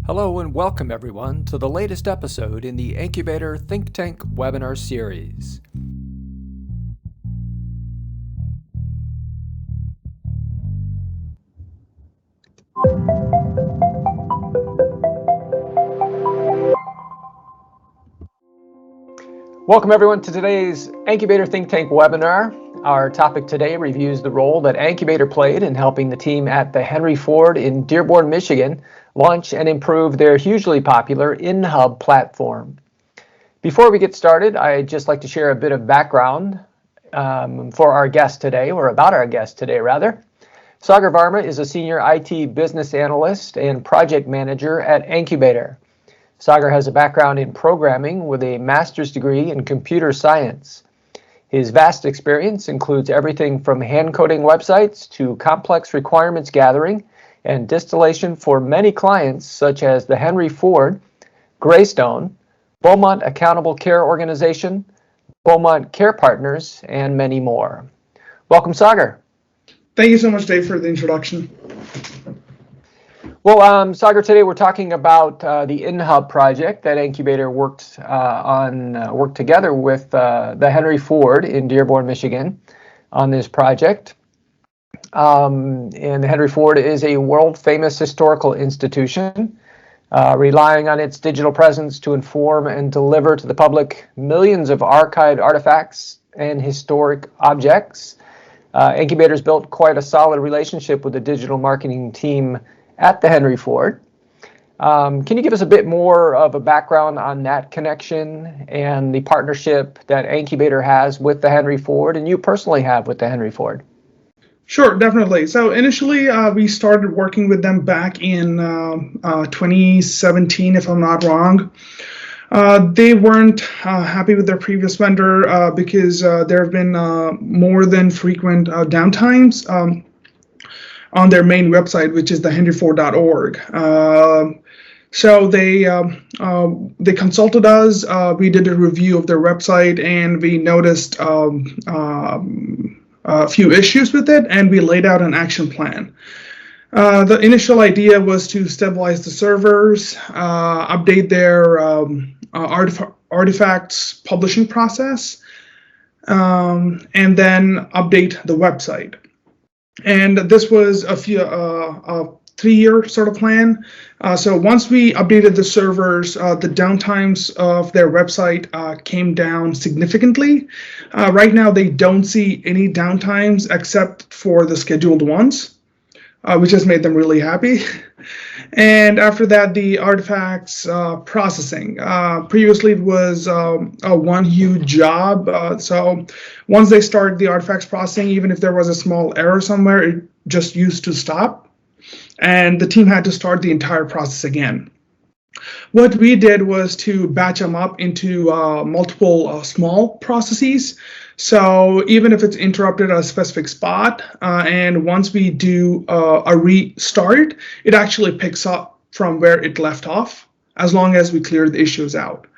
Hello and welcome everyone to the latest episode in the Incubator ThinkTenq Webinar series. Welcome everyone to today's Enqbator ThinkTenq webinar. Our topic today reviews the role that Enqbator played in helping the team at the Henry Ford in Dearborn, Michigan launch and improve their hugely popular InHub platform. Before we get started, I'd just like to share a bit of background for our guest today, or about our guest today rather. Sagar Varma is a senior IT business analyst and project manager at Enqbator. Sagar has a background in programming with a master's degree in computer science. His vast experience includes everything from hand-coding websites to complex requirements gathering and distillation for many clients such as the Henry Ford, Greystone, Beaumont Accountable Care Organization, Beaumont Care Partners, and many more. Welcome, Sagar. Thank you so much, Dave, for the introduction. Well, Sagar, today we're talking about the InHub project that Enqbator worked together with the Henry Ford in Dearborn, Michigan on this project. And the Henry Ford is a world-famous historical institution, relying on its digital presence to inform and deliver to the public millions of archived artifacts and historic objects. Enqbator's built quite a solid relationship with the digital marketing team at the Henry Ford. Can you give us a bit more of a background on that connection and the partnership that Enqbator has with the Henry Ford and you personally have with the Henry Ford? Sure, definitely. So initially, we started working with them back in 2017, if I'm not wrong. They weren't happy with their previous vendor because there have been more than frequent downtimes on their main website, which is the henryford.org. So they consulted us. We did a review of their website, and we noticed a few issues with it, and we laid out an action plan. The initial idea was to stabilize the servers, update their artifacts publishing process, and then update the website. And this was a 3-year sort of plan. So once we updated the servers, the downtimes of their website came down significantly. Right now, they don't see any downtimes except for the scheduled ones, which has made them really happy. And after that, the artifacts processing. Previously, it was one huge job. So once they started the artifacts processing, even if there was a small error somewhere, it just used to stop. And the team had to start the entire process again. What we did was to batch them up into multiple small processes. So even if it's interrupted at a specific spot, and once we do a restart, it actually picks up from where it left off, as long as we clear the issues out.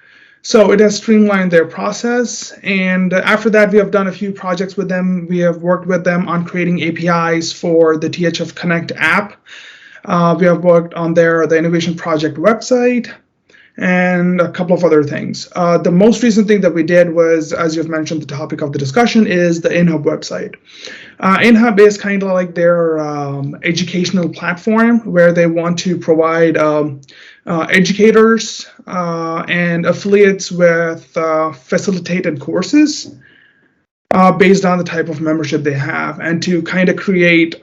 So it has streamlined their process. And after that, we have done a few projects with them. We have worked with them on creating APIs for the THF Connect app. We have worked on the Innovation Project website and a couple of other things. The most recent thing that we did was, as you've mentioned, the topic of the discussion is the InHub website. InHub is kind of like their educational platform where they want to provide educators and affiliates with facilitated courses based on the type of membership they have, and to kind of create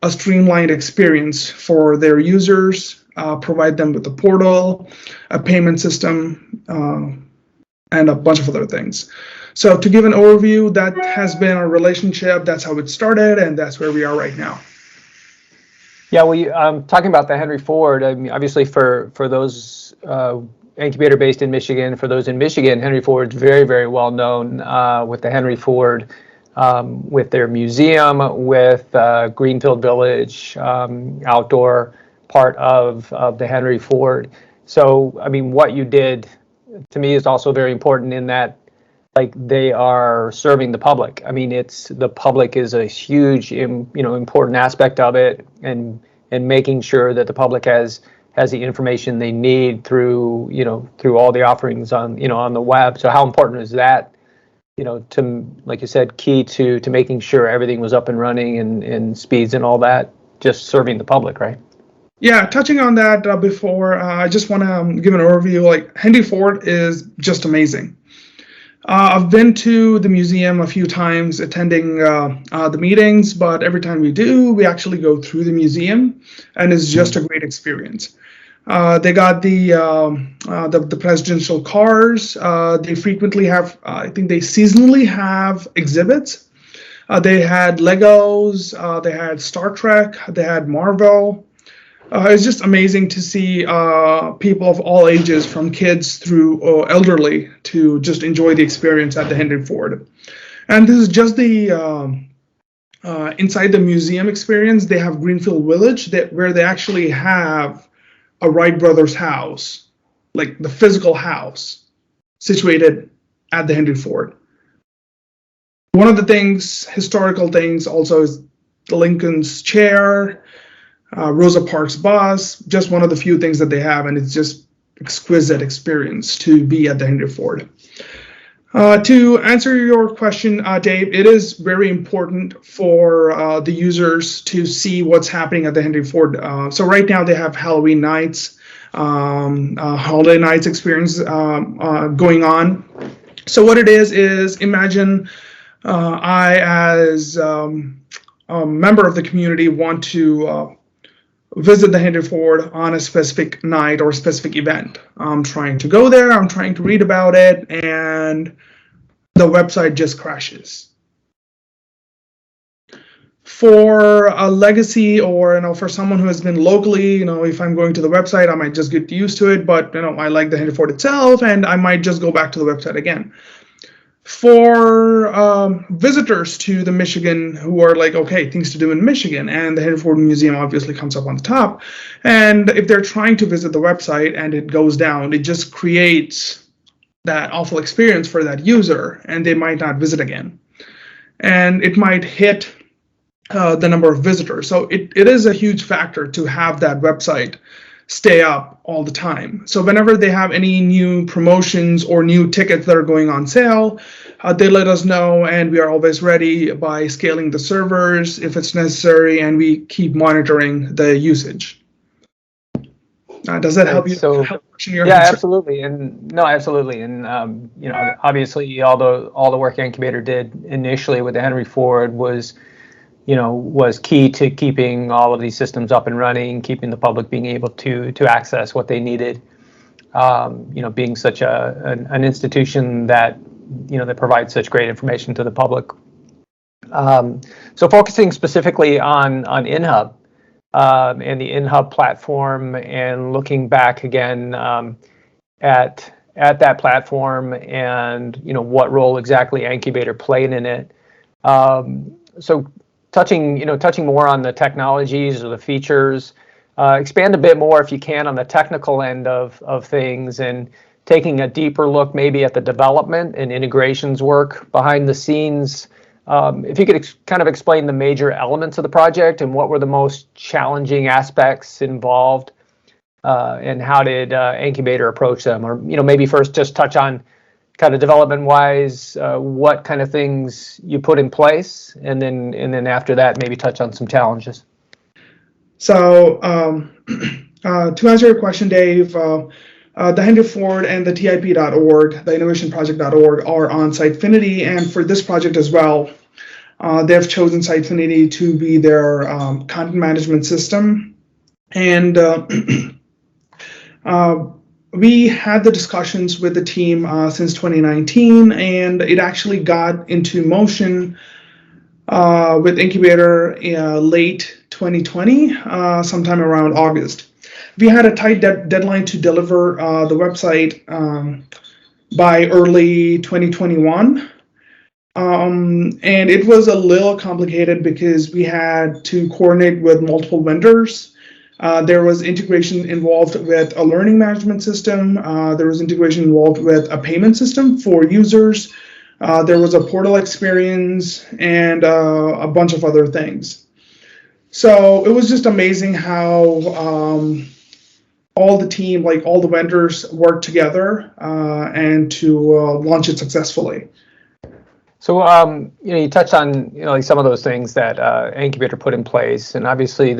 a streamlined experience for their users, provide them with a portal, a payment system, and a bunch of other things. So to give an overview, that has been our relationship. That's how it started, and that's where we are right now. Yeah, well, talking about the Henry Ford, I mean, obviously for those Enqbator based in Michigan, for those in Michigan, Henry Ford's very, very well known with the Henry Ford, with their museum, with Greenfield Village, outdoor part of the Henry Ford. So, I mean, what you did to me is also very important in that, like, they are serving the public. I mean, the public is a huge, important aspect of it, and making sure that the public has has the information they need through, through all the offerings on, on the web. So how important is that, to, like you said, key to making sure everything was up and running and speeds and all that, just serving the public, right? Yeah, touching on that before, I just want to give an overview. Like, Henry Ford is just amazing. I've been to the museum a few times attending the meetings, but every time we do, we actually go through the museum, and it's just a great experience. They got the presidential cars. They frequently have, I think they seasonally have exhibits. They had Legos, they had Star Trek, they had Marvel. It's just amazing to see people of all ages, from kids through elderly, to just enjoy the experience at the Henry Ford. And this is just the inside the museum experience. They have Greenfield Village, where they actually have a Wright brothers house, like the physical house, situated at the Henry Ford. One of the things, historical things, also is the Lincoln's chair, Rosa Parks bus, just one of the few things that they have, and it's just exquisite experience to be at the Henry Ford. To answer your question, Dave, it is very important for the users to see what's happening at the Henry Ford. So right now they have Halloween nights, holiday nights experience going on. So what it is imagine I, as a member of the community, want to visit the Henry Ford on a specific night or specific event. I'm trying to go there, I'm trying to read about it, and the website just crashes. For a legacy, or for someone who has been locally, if I'm going to the website, I might just get used to it, but I like the Henry Ford itself, and I might just go back to the website again. For visitors to the Michigan who are like, okay, things to do in Michigan, and the Henry Ford Museum obviously comes up on the top, and if they're trying to visit the website and it goes down, it just creates that awful experience for that user, and they might not visit again. And it might hit the number of visitors. So it is a huge factor to have that website stay up all the time. So whenever they have any new promotions or new tickets that are going on sale, they let us know, and we are always ready by scaling the servers if it's necessary, and we keep monitoring the usage. Does that help you? So, yeah, answer? Absolutely, and no, absolutely, and obviously all the work Incubator did initially with the Henry Ford was key to keeping all of these systems up and running, keeping the public being able to access what they needed. Being such an institution that that provides such great information to the public. So focusing specifically on InHub and the InHub platform, and looking back again at that platform, and what role exactly Incubator played in it. So touching more on the technologies or the features, expand a bit more if you can on the technical end of things, and taking a deeper look maybe at the development and integrations work behind the scenes. If you could kind of explain the major elements of the project and what were the most challenging aspects involved, and how did Incubator approach them, or maybe first just touch on kind of development-wise, what kind of things you put in place, and then after that, maybe touch on some challenges. So to answer your question, Dave, the Henry Ford and the TIP.org, the innovationproject.org, are on Sitefinity, and for this project as well, they have chosen Sitefinity to be their content management system. And we had the discussions with the team since 2019, and it actually got into motion with Incubator late 2020, sometime around August. We had a tight deadline to deliver the website by early 2021. And it was a little complicated because we had to coordinate with multiple vendors. There was integration involved with a learning management system. There was integration involved with a payment system for users. There was a portal experience and a bunch of other things. So it was just amazing how all the team, like all the vendors, work together and to launch it successfully. So, you touched on, like some of those things that Incubator put in place, and obviously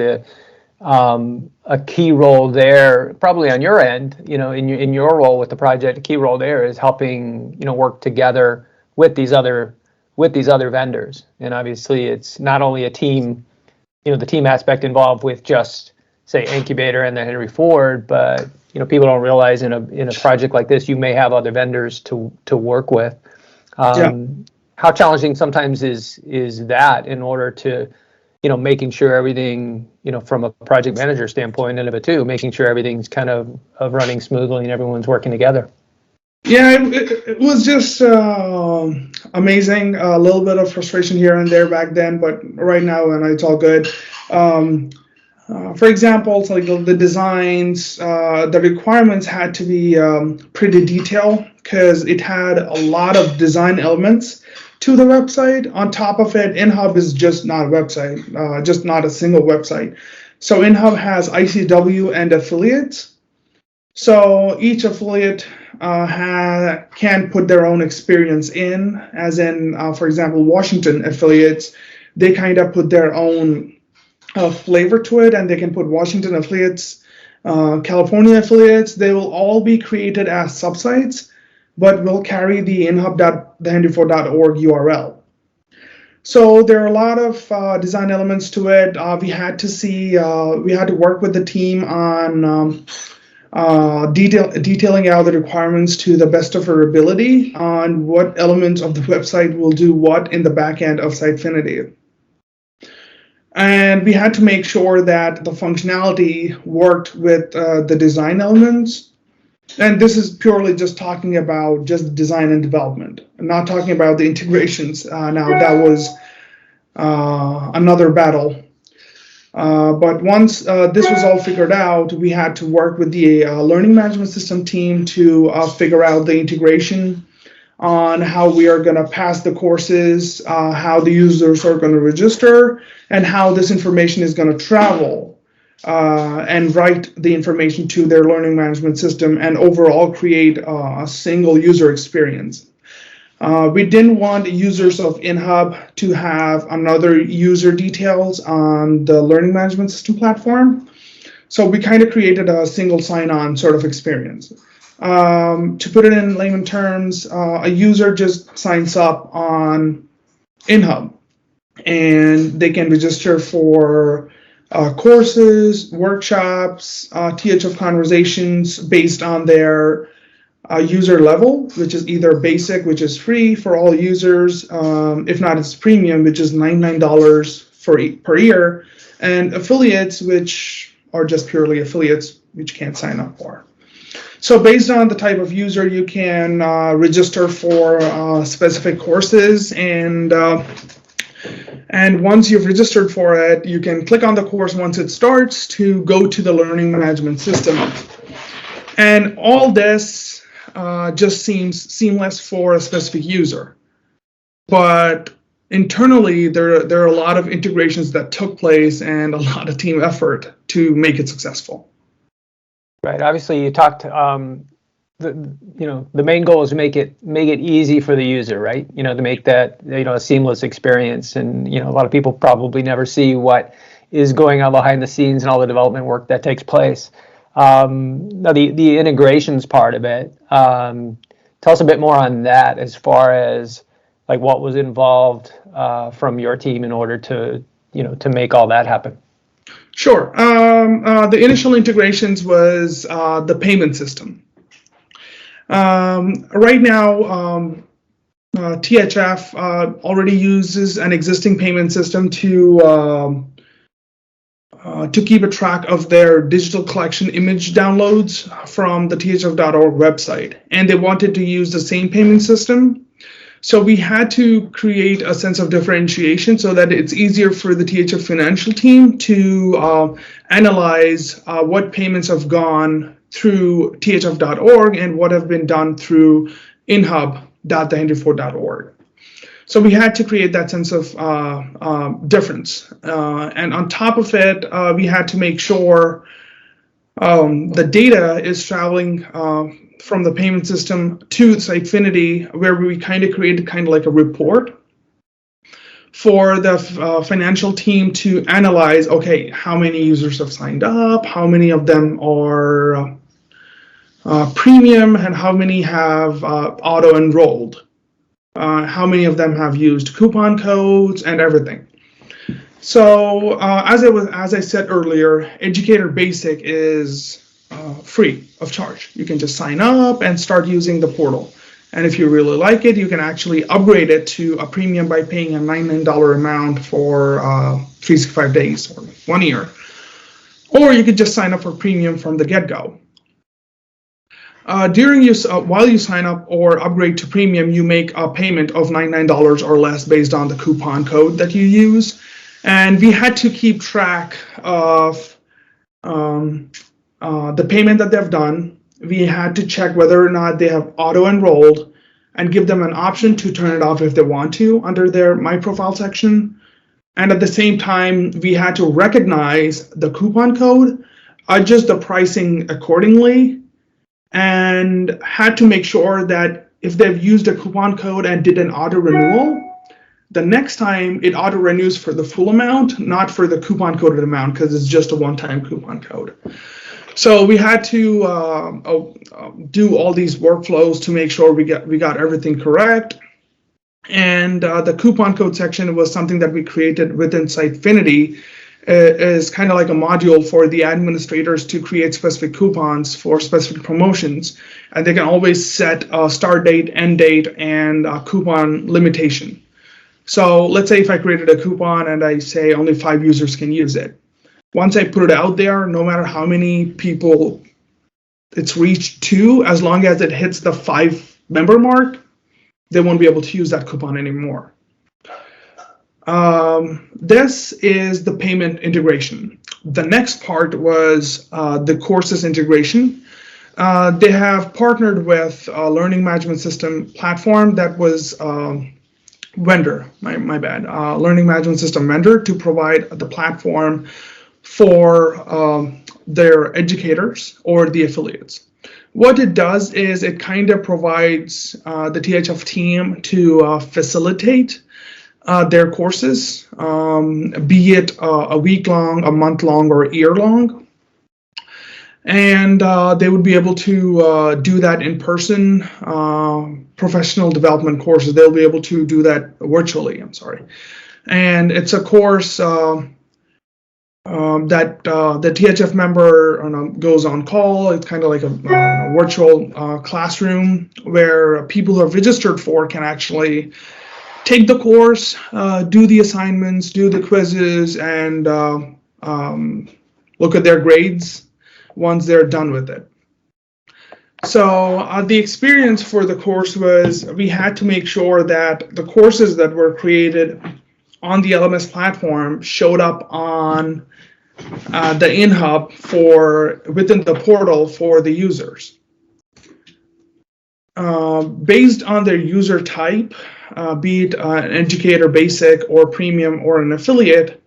a key role there, probably on your end, in your role with the project, a key role there is helping, work together with these other vendors. And obviously, it's not only a team, the team aspect involved with just say Incubator and the Henry Ford, but people don't realize in a project like this, you may have other vendors to work with. How challenging sometimes is that in order to, making sure everything, from a project manager standpoint and of it too, making sure everything's kind of running smoothly and everyone's working together. Yeah, it was just amazing. A little bit of frustration here and there back then, but right now, and it's all good. For example, so like the designs, the requirements had to be pretty detailed because it had a lot of design elements to the website. On top of it, InHub is just not a website, just not a single website. So InHub has ICW and affiliates. So each affiliate can put their own experience in, as in, for example, Washington affiliates, they kind of put their own flavor to it, and they can put Washington affiliates, California affiliates. They will all be created as subsites, but will carry the inhub.thehenryford.org URL. So there are a lot of design elements to it. We had to work with the team on detailing out the requirements to the best of our ability on what elements of the website will do what in the back end of Sitefinity. And we had to make sure that the functionality worked with the design elements. And this is purely just talking about just design and development, and not talking about the integrations. Now that was another battle. But once this was all figured out, we had to work with the learning management system team to figure out the integration on how we are going to pass the courses, how the users are going to register, and how this information is going to travel and write the information to their learning management system and overall create a single user experience. We didn't want users of InHub to have another user details on the learning management system platform. So we kind of created a single sign-on sort of experience. To put it in layman terms, a user just signs up on InHub, and they can register for courses, workshops, THF conversations based on their user level, which is either basic, which is free for all users, if not it's premium, which is $99 per year, and affiliates, which are just purely affiliates, which you can't sign up for. So based on the type of user, you can register for specific courses, and once you've registered for it, you can click on the course once it starts to go to the learning management system. And all this just seems seamless for a specific user. But internally, there are a lot of integrations that took place and a lot of team effort to make it successful. Right. Obviously, you talked. The main goal is to make it easy for the user, right? To make that a seamless experience, and a lot of people probably never see what is going on behind the scenes and all the development work that takes place. Now the integrations part of it. Tell us a bit more on that, as far as like what was involved from your team in order to make all that happen. Sure. The initial integrations was the payment system. Right now, THF already uses an existing payment system to keep a track of their digital collection image downloads from the thf.org website, and they wanted to use the same payment system. So we had to create a sense of differentiation so that it's easier for the THF financial team to analyze what payments have gone through thf.org and what have been done through inhub.thehenryford.org. So we had to create that sense of difference. And on top of it, we had to make sure The data is traveling from the payment system to Sitefinity, where we kind of created kind of like a report for the financial team to analyze, okay, how many users have signed up, how many of them are premium, and how many have auto-enrolled, how many of them have used coupon codes and everything. So as I said earlier, Educator Basic is free of charge. You can just sign up and start using the portal. And if you really like it, you can actually upgrade it to a premium by paying a $99 amount for 365 days or 1 year. Or you could just sign up for premium from the get-go. While you sign up or upgrade to premium, you make a payment of $99 or less based on the coupon code that you use. And we had to keep track of the payment that they've done. We had to check whether or not they have auto-enrolled and give them an option to turn it off if they want to under their My Profile section. And at the same time, we had to recognize the coupon code, adjust the pricing accordingly, and had to make sure that if they've used a coupon code and did an auto-renewal, the next time it auto-renews for the full amount, not for the coupon coded amount, because it's just a one-time coupon code. So we had to do all these workflows to make sure we got everything correct. And the coupon code section was something that we created within Sitefinity. Is kind of like a module for the administrators to create specific coupons for specific promotions, and they can always set a start date, end date, and a coupon limitation. So let's say if I created a coupon and I say only 5 users can use it. Once I put it out there, no matter how many people it's reached to, as long as it hits the 5 member mark, they won't be able to use that coupon anymore. This is the payment integration. The next part was the courses integration. They have partnered with a learning management system platform that was vendor, my bad, learning management system vendor to provide the platform for their educators or the affiliates. What it does is it kind of provides the THF team to facilitate their courses, be it a week long, a month long, or a year long. And they would be able to do that in person. Professional development courses, they'll be able to do that virtually, And it's a course that the THF member goes on call. It's kind of like a virtual classroom where people who have registered for can actually take the course, do the assignments, do the quizzes, and look at their grades once they're done with it. So the experience for the course was we had to make sure that the courses that were created on the LMS platform showed up on the InHub within the portal for the users. Based on their user type, be it an educator basic or premium or an affiliate,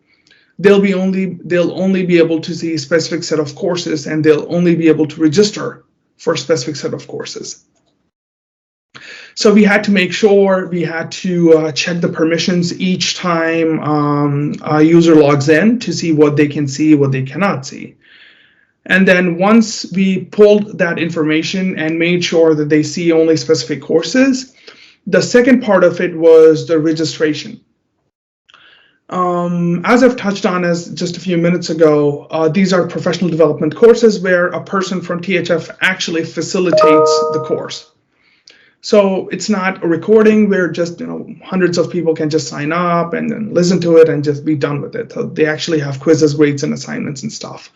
they'll only be able to see a specific set of courses, and they'll only be able to register for a specific set of courses. So we had to make sure we had to check the permissions each time a user logs in to see what they can see, what they cannot see. And then once we pulled that information and made sure that they see only specific courses, the second part of it was the registration. As I've touched on just a few minutes ago, these are professional development courses where a person from THF actually facilitates the course. So it's not a recording where just hundreds of people can just sign up and then listen to it and just be done with it. So they actually have quizzes, grades, and assignments and stuff.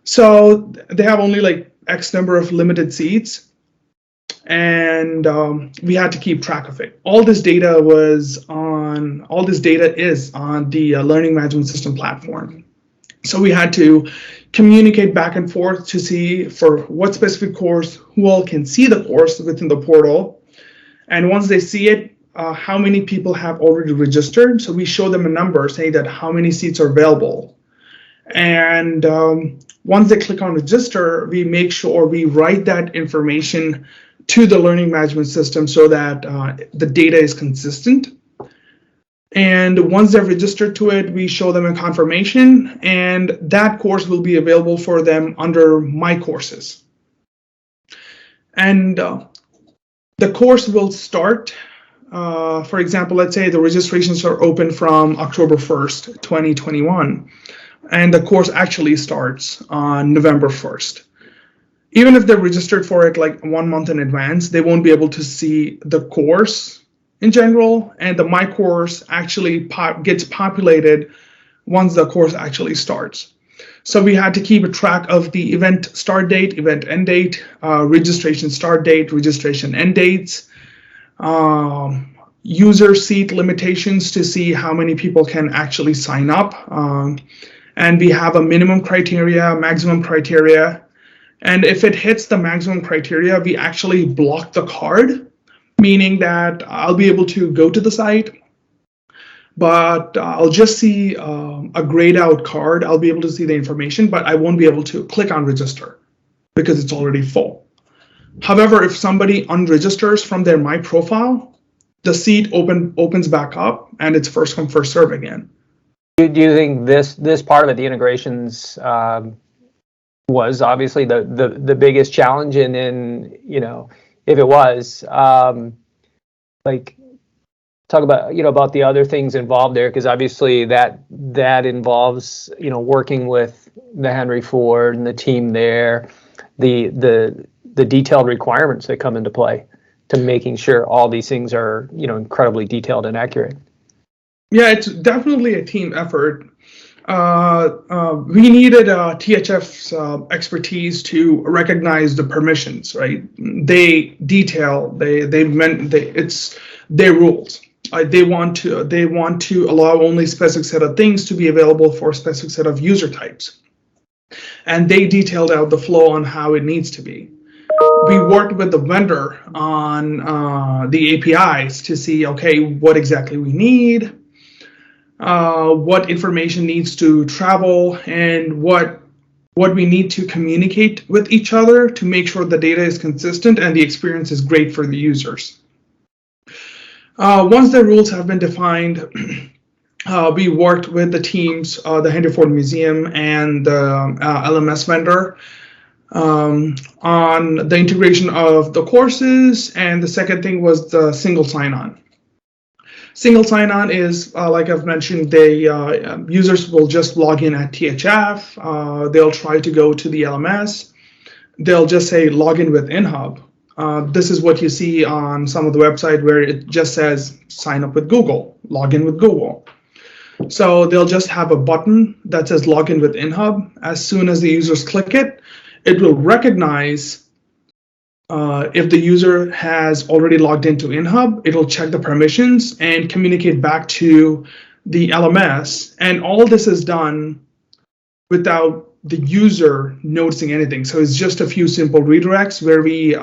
So they have only like X number of limited seats, and we had to keep track of it. All this data is on the learning management system platform. So we had to communicate back and forth to see for what specific course, who all can see the course within the portal. And once they see it, how many people have already registered. So we show them a number saying that how many seats are available. And once they click on register, we make sure we write that information to the learning management system so that the data is consistent. And once they're registered to it, we show them a confirmation, and that course will be available for them under My Courses. And the course will start, for example, let's say the registrations are open from October 1st, 2021, and the course actually starts on November 1st. Even if they're registered for it like 1 month in advance, they won't be able to see the course in general, and the My Course actually gets populated once the course actually starts. So we had to keep a track of the event start date, event end date, registration start date, registration end dates, user seat limitations to see how many people can actually sign up. And we have a minimum criteria, maximum criteria. And if it hits the maximum criteria, we actually block the card, meaning that I'll be able to go to the site, but I'll just see a grayed out card. I'll be able to see the information, but I won't be able to click on register because it's already full. However, if somebody unregisters from their My Profile, the seat opens back up and it's first come, first serve again. Do you think this part of it, the integrations, was obviously the biggest challenge? And then, if it was, like, talk about about the other things involved there, because obviously that involves working with the Henry Ford and the team there, the detailed requirements that come into play to making sure all these things are incredibly detailed and accurate. Yeah, it's definitely a team effort. We needed THF's expertise to recognize the permissions, right? It's their rules. They want to allow only a specific set of things to be available for a specific set of user types, and they detailed out the flow on how it needs to be. We worked with the vendor on the APIs to see, okay, what exactly we need, what information needs to travel, and what we need to communicate with each other to make sure the data is consistent and the experience is great for the users. Once the rules have been defined, we worked with the teams, the Henry Ford Museum and the LMS vendor on the integration of the courses, and the second thing was the single sign-on. Single sign-on is, like I've mentioned, users will just log in at THF. They'll try to go to the LMS. They'll just say log in with InHub. This is what you see on some of the website where it just says sign up with Google, log in with Google. So they'll just have a button that says log in with InHub. As soon as the users click it, it will recognize if the user has already logged into InHub. It'll check the permissions and communicate back to the LMS. And all this is done without the user noticing anything. So it's just a few simple redirects where we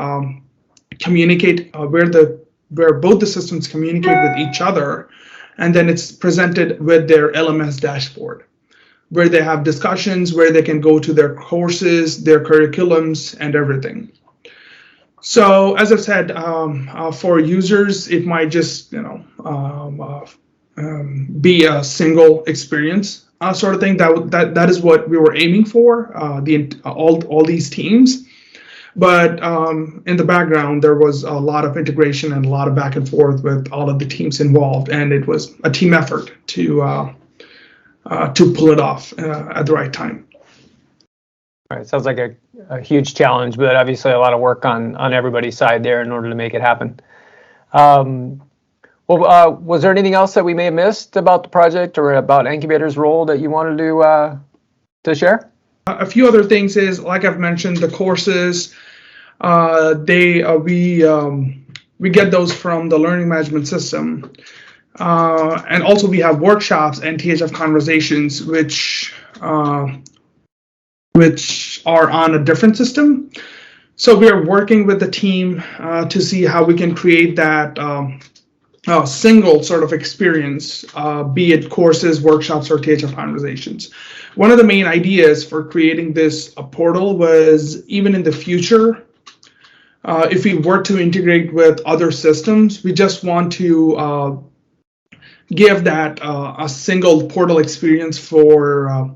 communicate, where both the systems communicate with each other, and then it's presented with their LMS dashboard, where they have discussions, where they can go to their courses, their curriculums, and everything. So as I've said, for users, it might just be a single experience sort of thing. That is what we were aiming for. All these teams, but in the background there was a lot of integration and a lot of back and forth with all of the teams involved, and it was a team effort to pull it off at the right time. All right, sounds like a huge challenge, but obviously a lot of work on everybody's side there in order to make it happen. Was there anything else that we may have missed about the project or about Incubator's role that you wanted to share? A few other things is, like I've mentioned, the courses. We get those from the learning management system, and also we have workshops and THF conversations, which are on a different system. So we are working with the team to see how we can create that single sort of experience, be it courses, workshops, or THF conversations. One of the main ideas for creating this portal was, even in the future, if we were to integrate with other systems, we just want to give that a single portal experience for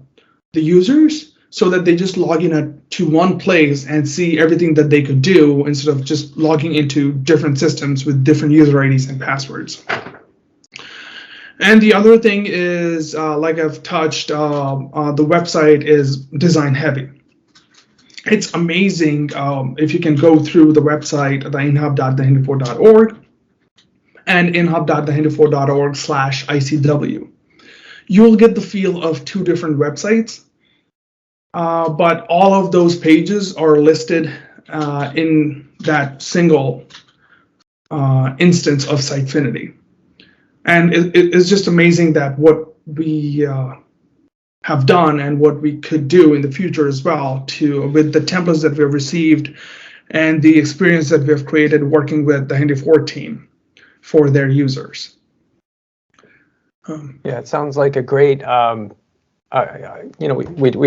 the users, so that they just log in to one place and see everything that they could do, instead of just logging into different systems with different user IDs and passwords. And the other thing is, like I've touched, the website is design heavy. It's amazing if you can go through the website, the inhub.thehenryford.org and inhub.thehenryford.org/ICW. You'll get the feel of two different websites. But all of those pages are listed in that single instance of Sitefinity. And it's just amazing that what we have done and what we could do in the future as well, with the templates that we've received and the experience that we've created working with the Henry Ford team for their users. Yeah, it sounds like a great, we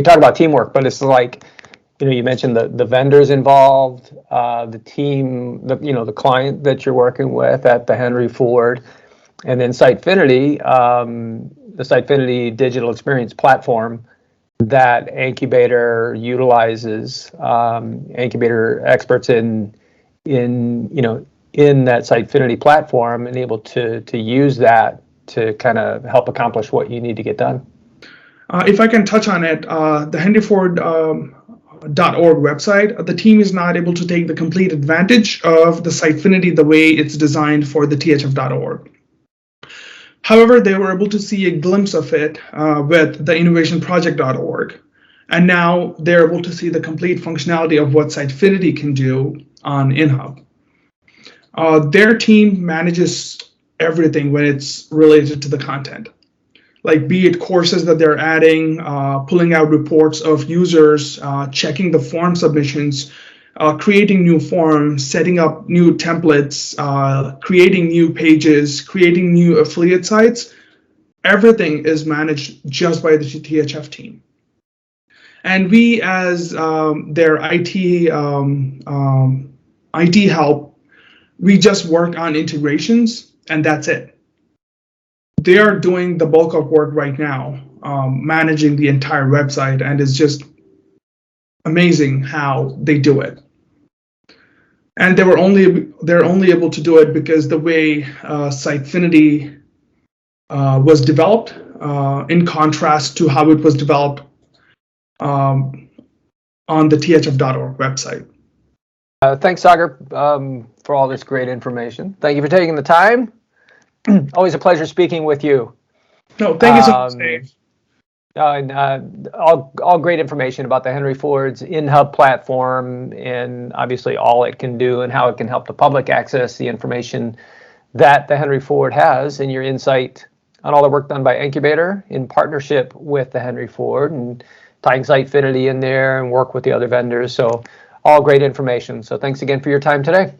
talk about teamwork, but it's like, you mentioned the vendors involved, the team, the client that you're working with at the Henry Ford, and then Sitefinity, the Sitefinity digital experience platform that Enqbator utilizes, Enqbator experts in that Sitefinity platform, and able to use that to kind of help accomplish what you need to get done. If I can touch on it, the henryford.org website, the team is not able to take the complete advantage of the Sitefinity the way it's designed for the thf.org. However, they were able to see a glimpse of it with the innovationproject.org. And now they're able to see the complete functionality of what Sitefinity can do on InHub. Their team manages everything when it's related to the content. Like, be it courses that they're adding, pulling out reports of users, checking the form submissions, creating new forms, setting up new templates, creating new pages, creating new affiliate sites. Everything is managed just by the THF team. And we, as their IT help, we just work on integrations, and that's it. They are doing the bulk of work right now, managing the entire website, and it's just amazing how they do it. And they're only able to do it because the way Sitefinity was developed, in contrast to how it was developed on the thf.org website. Thanks, Sagar, for all this great information. Thank you for taking the time. Always a pleasure speaking with you. No, thank you so much, Dave. All great information about the Henry Ford's InHub platform, and obviously all it can do and how it can help the public access the information that the Henry Ford has, and your insight on all the work done by Enqbator in partnership with the Henry Ford, and tying Sitefinity in there and work with the other vendors. So all great information. So thanks again for your time today.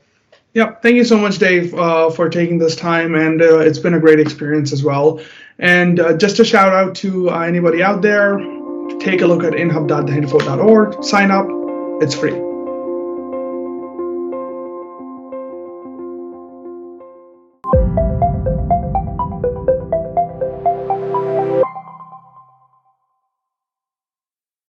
Yep, thank you so much, Dave, for taking this time, and it's been a great experience as well. And just a shout out to anybody out there, take a look at inhub.thehenryford.org, sign up, it's free.